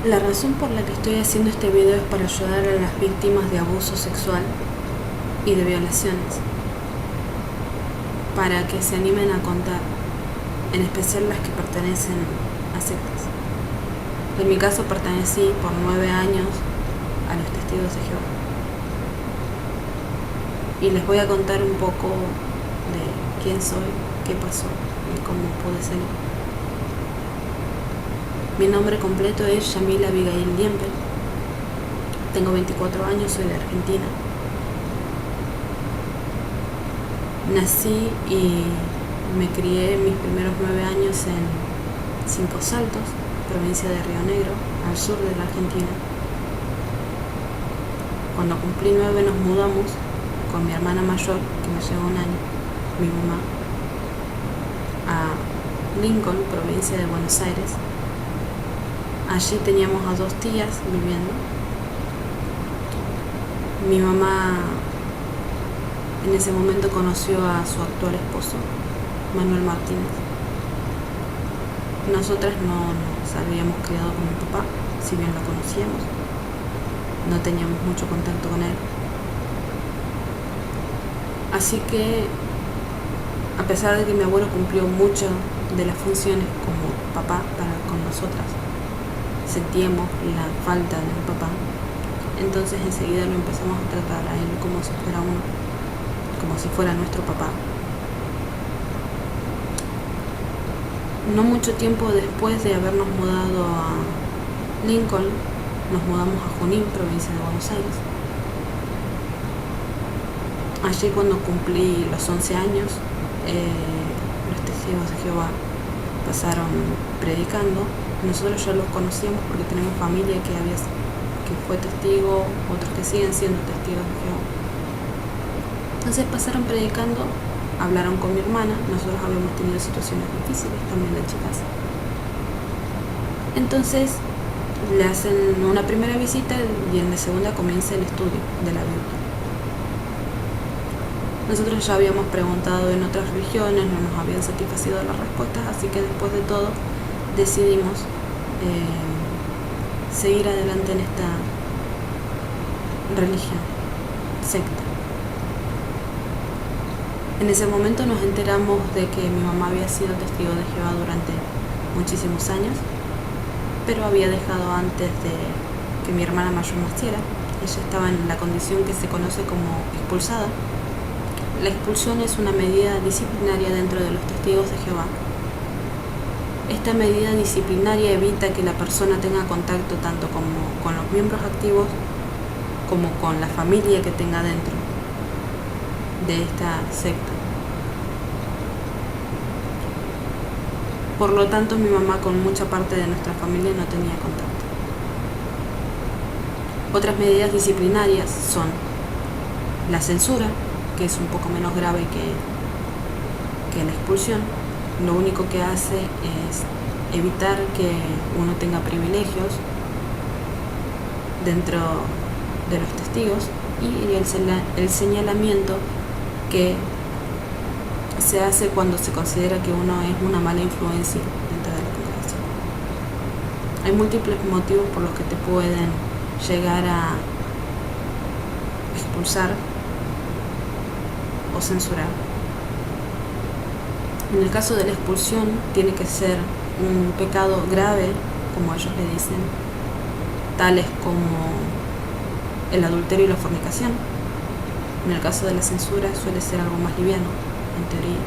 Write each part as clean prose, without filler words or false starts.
La razón por la que estoy haciendo este video es para ayudar a las víctimas de abuso sexual y de violaciones, para que se animen a contar, en especial las que pertenecen a sectas. En mi caso pertenecí por 9 años a los Testigos de Jehová. Y les voy a contar un poco de quién soy, qué pasó y cómo pude salir. Mi nombre completo es Yamila Abigail Diempel. Tengo 24 años, soy de Argentina. Nací y me crié mis primeros 9 años en Cinco Saltos, provincia de Río Negro, al sur de la Argentina. Cuando cumplí 9 nos mudamos con mi hermana mayor, que me lleva un año, mi mamá, a Lincoln, provincia de Buenos Aires. Allí teníamos a 2 tías viviendo. Mi mamá en ese momento conoció a su actual esposo, Manuel Martínez. Nosotras no nos habíamos criado con mi papá, si bien lo conocíamos, no teníamos mucho contacto con él. Así que, a pesar de que mi abuelo cumplió muchas de las funciones como papá con nosotras, sentíamos la falta de mi papá. Entonces enseguida lo empezamos a tratar a él como si fuera nuestro papá. No mucho tiempo después de habernos mudado a Lincoln, nos mudamos a Junín, provincia de Buenos Aires. Allí, cuando cumplí los 11 años, los Testigos de Jehová pasaron predicando. Nosotros ya los conocíamos porque tenemos familia que fue testigo, otros que siguen siendo testigos de Jehová. Entonces pasaron predicando, hablaron con mi hermana. Nosotros habíamos tenido situaciones difíciles también de chicas. Entonces le hacen una primera visita y en la segunda comienza el estudio de la Biblia. Nosotros ya habíamos preguntado en otras religiones, no nos habían satisfacido las respuestas, así que después de todo decidimos seguir adelante en esta religión, secta. En ese momento nos enteramos de que mi mamá había sido testigo de Jehová durante muchísimos años, pero había dejado antes de que mi hermana mayor naciera. Ella estaba en la condición que se conoce como expulsada. La expulsión es una medida disciplinaria dentro de los Testigos de Jehová. Esta medida disciplinaria evita que la persona tenga contacto tanto con los miembros activos como con la familia que tenga dentro de esta secta. Por lo tanto, mi mamá con mucha parte de nuestra familia no tenía contacto. Otras medidas disciplinarias son la censura, que es un poco menos grave que la expulsión. Lo único que hace es evitar que uno tenga privilegios dentro de los testigos, y el señalamiento que se hace cuando se considera que uno es una mala influencia dentro de la congregación. Hay múltiples motivos por los que te pueden llegar a expulsar o censurar. En el caso de la expulsión, tiene que ser un pecado grave, como ellos le dicen, tales como el adulterio y la fornicación. En el caso de la censura suele ser algo más liviano, en teoría.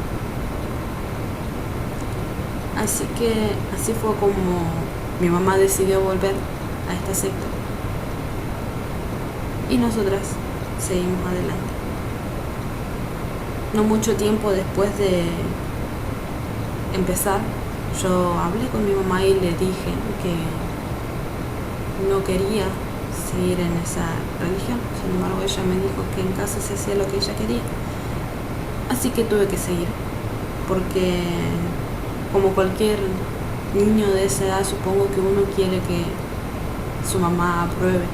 Así que así fue como mi mamá decidió volver a esta secta y nosotras seguimos adelante. No mucho tiempo después de empezar, yo hablé con mi mamá y le dije que no quería seguir en esa religión. Sin embargo, ella me dijo que en casa se hacía lo que ella quería. Así que tuve que seguir, porque como cualquier niño de esa edad, supongo que uno quiere que su mamá apruebe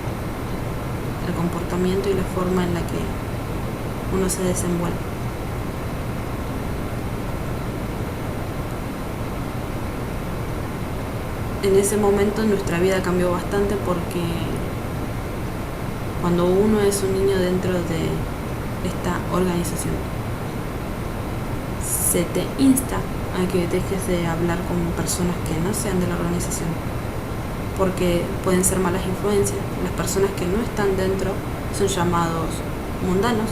el comportamiento y la forma en la que uno se desenvuelve. En ese momento nuestra vida cambió bastante porque cuando uno es un niño dentro de esta organización, se te insta a que dejes de hablar con personas que no sean de la organización, porque pueden ser malas influencias. Las personas que no están dentro son llamados mundanos,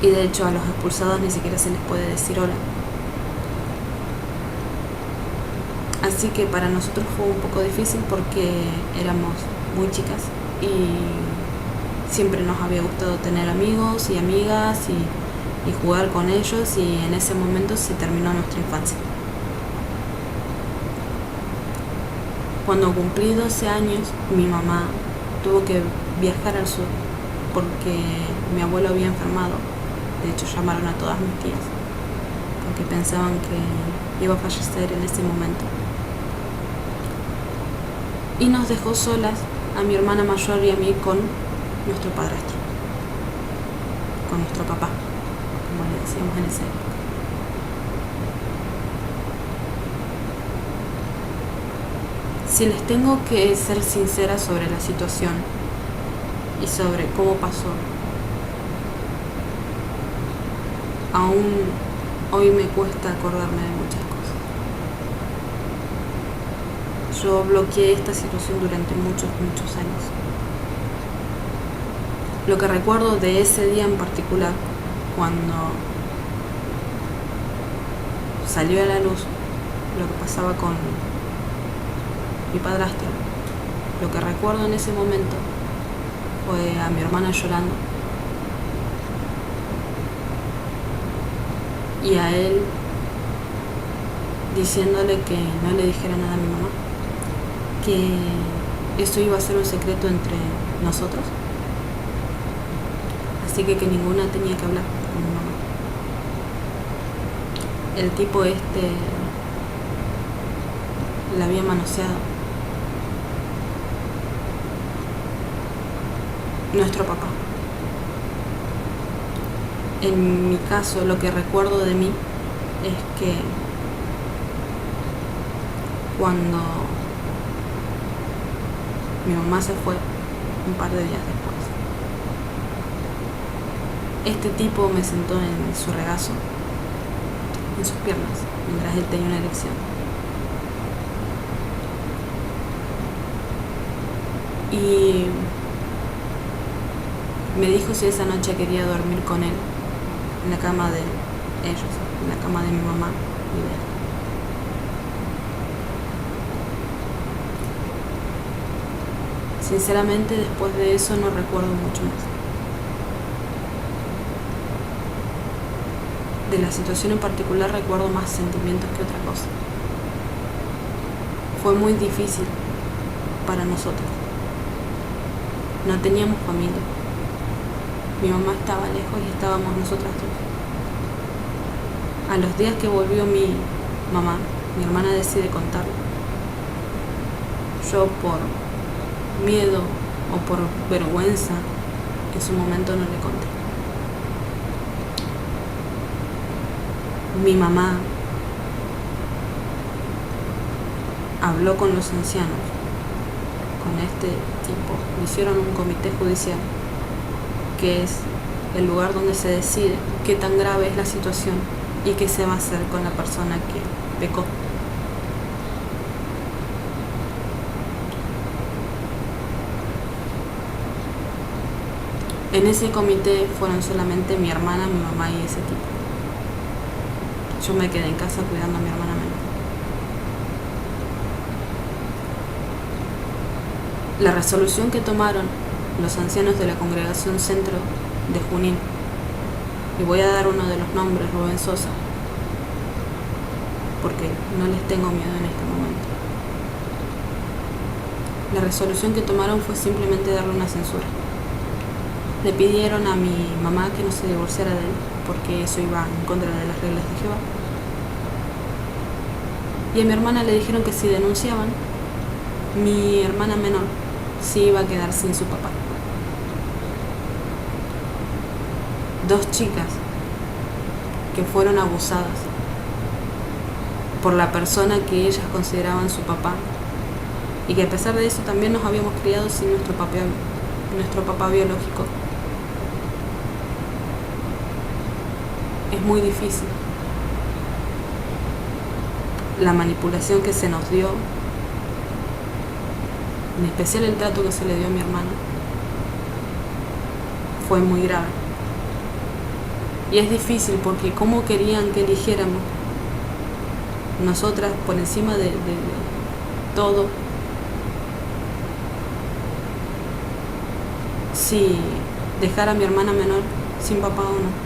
y de hecho a los expulsados ni siquiera se les puede decir hola. Así que para nosotros fue un poco difícil porque éramos muy chicas y siempre nos había gustado tener amigos y amigas y jugar con ellos, y en ese momento se terminó nuestra infancia. Cuando cumplí 12 años, mi mamá tuvo que viajar al sur porque mi abuelo había enfermado. De hecho, llamaron a todas mis tías porque pensaban que iba a fallecer en ese momento. Y nos dejó solas, a mi hermana mayor y a mí, con nuestro padrastro, con nuestro papá, como le decíamos en esa época. Si les tengo que ser sincera sobre la situación y sobre cómo pasó, aún hoy me cuesta acordarme de muchas cosas. Yo bloqueé esta situación durante muchos años. Lo que recuerdo de ese día en particular, cuando salió a la luz lo que pasaba con mi padrastro, lo que recuerdo en ese momento fue a mi hermana llorando y a él diciéndole que no le dijera nada a mi mamá, que esto iba a ser un secreto entre nosotros, así que ninguna tenía que hablar con mi mamá. El tipo la había manoseado. Nuestro papá. En mi caso, lo que recuerdo de mí es que cuando mi mamá se fue, un par de días después, este tipo me sentó en su regazo, en sus piernas, mientras él tenía una erección. Y me dijo si esa noche quería dormir con él en la cama de ellos, en la cama de mi mamá y de él. Sinceramente, después de eso no recuerdo mucho más. De la situación en particular recuerdo más sentimientos que otra cosa. Fue muy difícil para nosotros. No teníamos familia. Mi mamá estaba lejos y estábamos nosotras dos. A los días que volvió mi mamá, mi hermana decide contarlo. Yo, por miedo o por vergüenza, en su momento no le conté. Mi mamá habló con los ancianos, con este tipo. Hicieron un comité judicial, que es el lugar donde se decide qué tan grave es la situación y qué se va a hacer con la persona que pecó. En ese comité fueron solamente mi hermana, mi mamá y ese tipo. Yo me quedé en casa cuidando a mi hermana menor. La resolución que tomaron los ancianos de la Congregación Centro de Junín, y voy a dar uno de los nombres, Rubén Sosa, porque no les tengo miedo en este momento. La resolución que tomaron fue simplemente darle una censura. Le pidieron a mi mamá que no se divorciara de él, porque eso iba en contra de las reglas de Jehová. Y a mi hermana le dijeron que si denunciaban, mi hermana menor sí iba a quedar sin su papá. 2 chicas que fueron abusadas por la persona que ellas consideraban su papá, y que a pesar de eso también nos habíamos criado sin nuestro papá biológico. Es muy difícil. La manipulación que se nos dio, en especial el trato que se le dio a mi hermana, fue muy grave. Y es difícil porque cómo querían que eligiéramos nosotras por encima de todo, si dejar a mi hermana menor sin papá o no.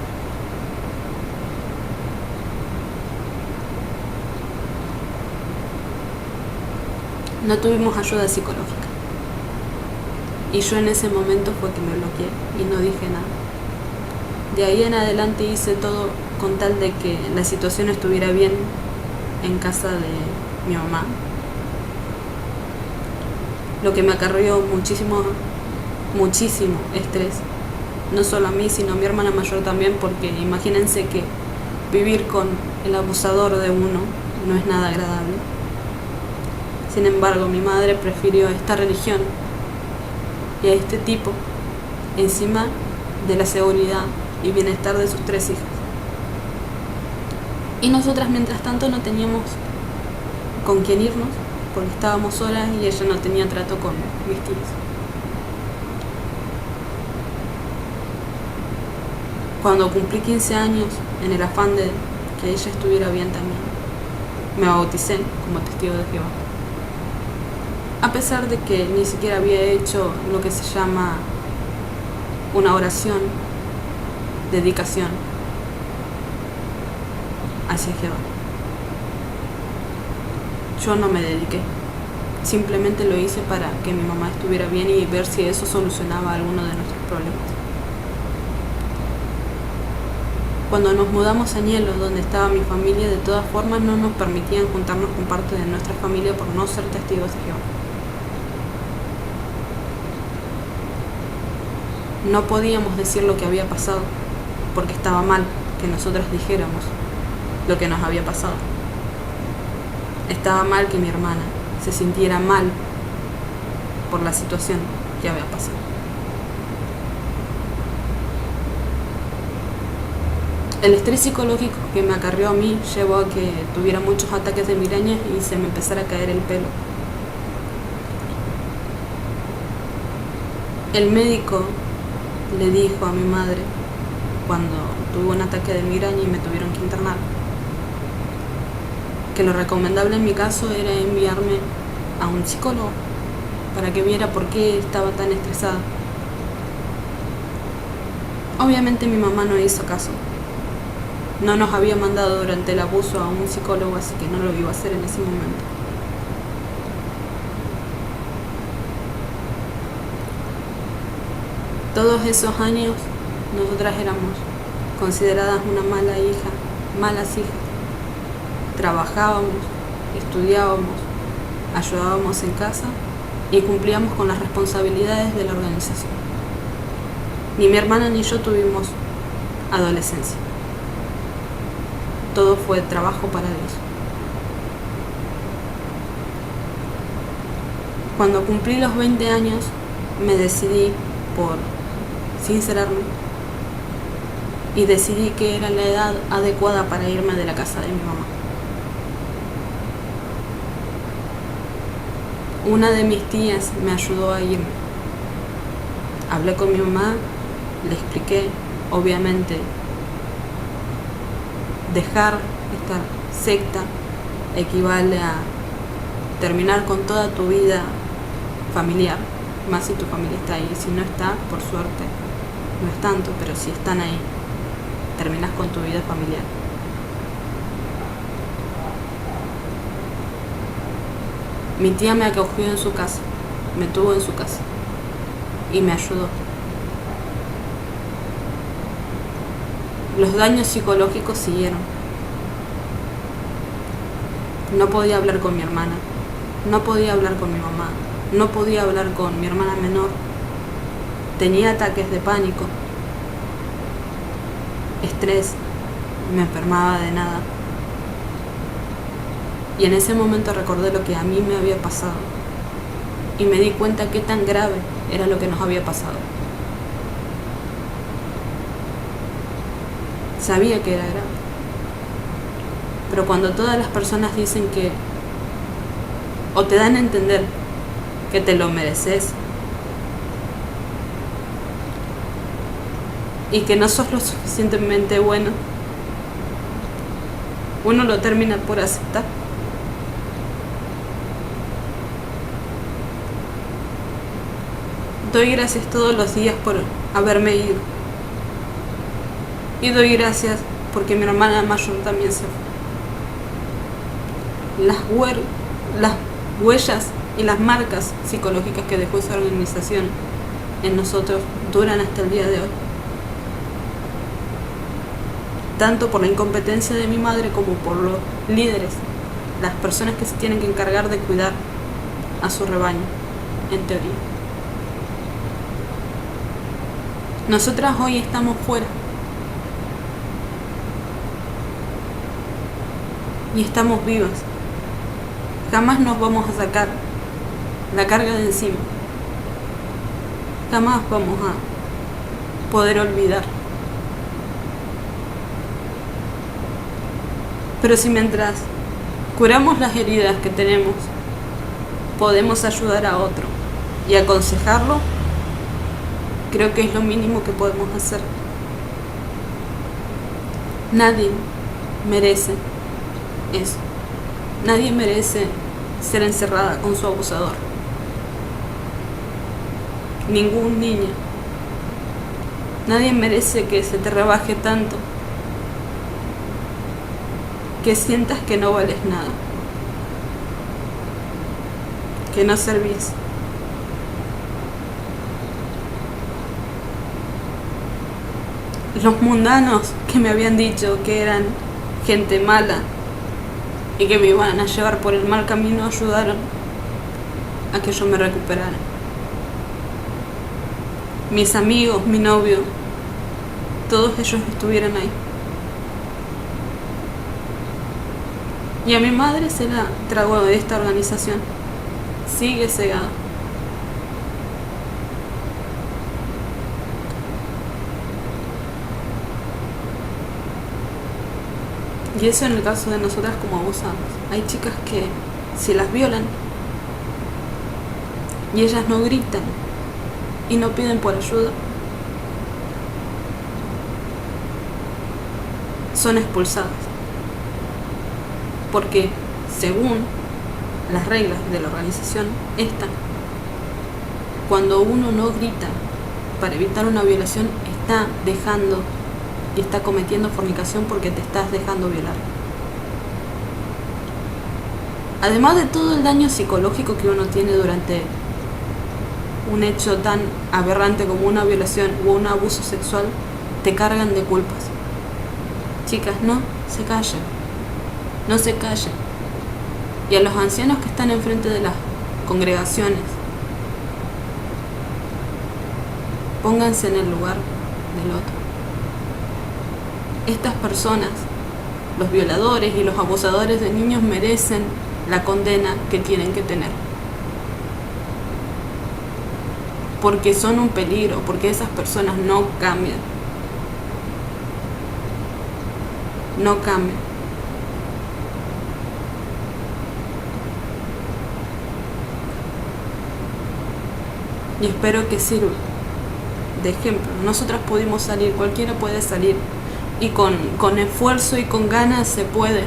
No tuvimos ayuda psicológica. Y yo en ese momento fue que me bloqueé y no dije nada. De ahí en adelante hice todo con tal de que la situación estuviera bien en casa de mi mamá. Lo que me acarreó muchísimo estrés. No solo a mí, sino a mi hermana mayor también, porque imagínense que vivir con el abusador de uno no es nada agradable. Sin embargo, mi madre prefirió esta religión y a este tipo encima de la seguridad y bienestar de sus 3 hijas. Y nosotras, mientras tanto, no teníamos con quién irnos porque estábamos solas y ella no tenía trato con mis tíos. Cuando cumplí 15 años, en el afán de que ella estuviera bien también, me bauticé como testigo de Jehová. A pesar de que ni siquiera había hecho lo que se llama una oración, dedicación hacia Jehová. Yo no me dediqué, simplemente lo hice para que mi mamá estuviera bien y ver si eso solucionaba alguno de nuestros problemas. Cuando nos mudamos a Ñelo, donde estaba mi familia, de todas formas no nos permitían juntarnos con parte de nuestra familia por no ser testigos de Jehová. No podíamos decir lo que había pasado, porque estaba mal que nosotros dijéramos lo que nos había pasado. Estaba mal que mi hermana se sintiera mal por la situación que había pasado. El estrés psicológico que me acarreó a mí llevó a que tuviera muchos ataques de migraña y se me empezara a caer el pelo. El médico le dijo a mi madre, cuando tuve un ataque de migraña y me tuvieron que internar, que lo recomendable en mi caso era enviarme a un psicólogo para que viera por qué estaba tan estresada. Obviamente mi mamá no hizo caso. No nos había mandado durante el abuso a un psicólogo, así que no lo iba a hacer en ese momento. Todos esos años nosotras éramos consideradas una mala hija, malas hijas. Trabajábamos, estudiábamos, ayudábamos en casa y cumplíamos con las responsabilidades de la organización. Ni mi hermana ni yo tuvimos adolescencia. Todo fue trabajo para Dios. Cuando cumplí los 20 años, me decidí por sincerarme y decidí que era la edad adecuada para irme de la casa de mi mamá. Una de mis tías me ayudó a irme. Hablé con mi mamá, le expliqué, obviamente, dejar esta secta equivale a terminar con toda tu vida familiar, más si tu familia está ahí. Si no está, por suerte, no es tanto, pero si están ahí, terminas con tu vida familiar. Mi tía me acogió en su casa, me tuvo en su casa y me ayudó. Los daños psicológicos siguieron. No podía hablar con mi hermana, no podía hablar con mi mamá, no podía hablar con mi hermana menor. Tenía ataques de pánico, estrés, me enfermaba de nada. Y en ese momento recordé lo que a mí me había pasado. Y me di cuenta qué tan grave era lo que nos había pasado. Sabía que era grave. Pero cuando todas las personas dicen que, o te dan a entender que te lo mereces, y que no sos lo suficientemente bueno, uno lo termina por aceptar. Doy gracias todos los días por haberme ido. Y doy gracias porque mi hermana mayor también se fue. Las huellas y las marcas psicológicas que dejó esa organización en nosotros duran hasta el día de hoy. Tanto por la incompetencia de mi madre como por los líderes, las personas que se tienen que encargar de cuidar a su rebaño, en teoría. Nosotras hoy estamos fuera y estamos vivas. Jamás nos vamos a sacar la carga de encima. Jamás vamos a poder olvidar. Pero si mientras curamos las heridas que tenemos, podemos ayudar a otro y aconsejarlo, creo que es lo mínimo que podemos hacer. Nadie merece eso. Nadie merece ser encerrada con su abusador. Ningún niño. Nadie merece que se te rebaje tanto, que sientas que no vales nada, que no servís. Los mundanos que me habían dicho que eran gente mala y que me iban a llevar por el mal camino ayudaron a que yo me recuperara. Mis amigos, mi novio, todos ellos estuvieron ahí. Y a mi madre se la tragó de esta organización. Sigue cegada. Y eso en el caso de nosotras como abusadas. Hay chicas que si las violan y ellas no gritan y no piden por ayuda, son expulsadas. Porque según las reglas de la organización esta, cuando uno no grita para evitar una violación, está dejando y está cometiendo fornicación porque te estás dejando violar. Además de todo el daño psicológico que uno tiene durante un hecho tan aberrante como una violación o un abuso sexual, te cargan de culpas. Chicas, no se callen, no se callen. Y a los ancianos que están enfrente de las congregaciones, pónganse en el lugar del otro. Estas personas, los violadores y los abusadores de niños, merecen la condena que tienen que tener. Porque son un peligro, porque esas personas no cambian. No cambian. Y espero que sirva de ejemplo. Nosotras pudimos salir, cualquiera puede salir. Y con esfuerzo y con ganas se puede.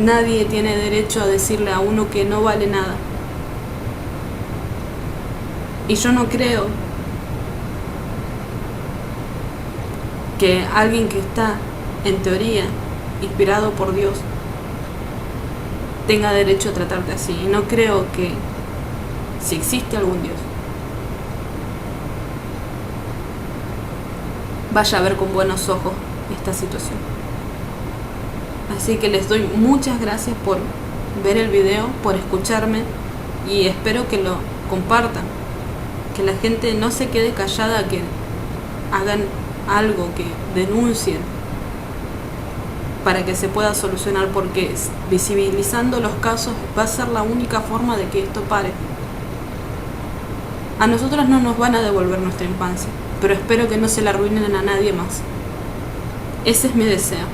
Nadie tiene derecho a decirle a uno que no vale nada. Y yo no creo que alguien que está, en teoría, inspirado por Dios, tenga derecho a tratarte así. Y no creo que, si existe algún Dios, vaya a ver con buenos ojos esta situación. Así que les doy muchas gracias por ver el video, por escucharme, y espero que lo compartan, que la gente no se quede callada, que hagan algo, que denuncien, para que se pueda solucionar, porque visibilizando los casos va a ser la única forma de que esto pare. A nosotros no nos van a devolver nuestra infancia, pero espero que no se la arruinen a nadie más. Ese es mi deseo,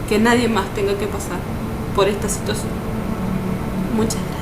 que nadie más tenga que pasar por esta situación. Muchas gracias.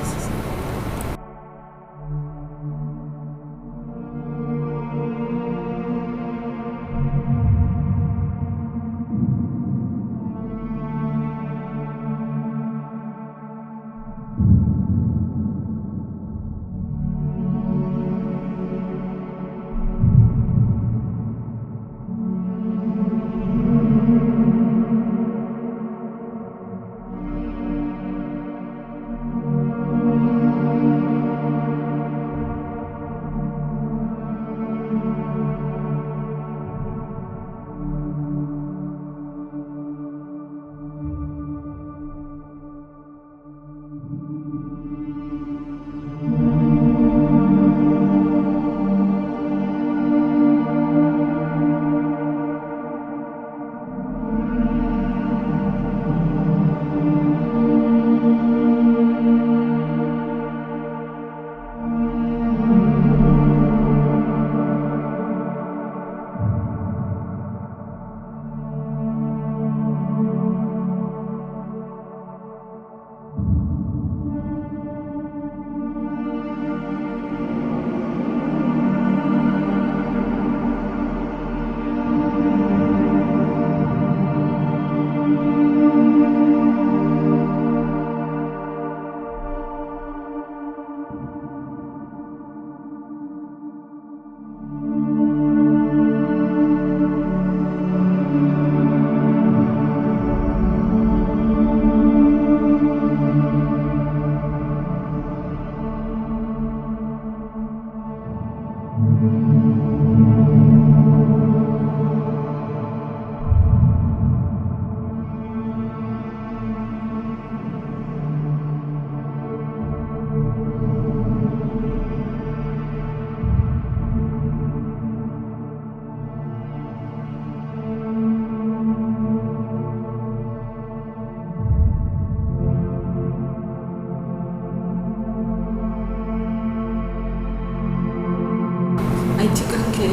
Hay chicas que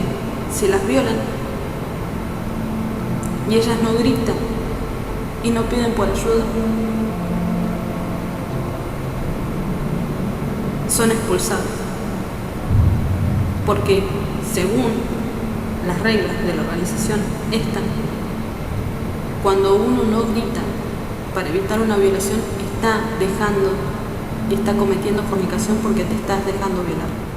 se las violan y ellas no gritan y no piden por ayuda. Son expulsadas porque, según las reglas de la organización, cuando uno no grita para evitar una violación, está cometiendo fornicación porque te estás dejando violar.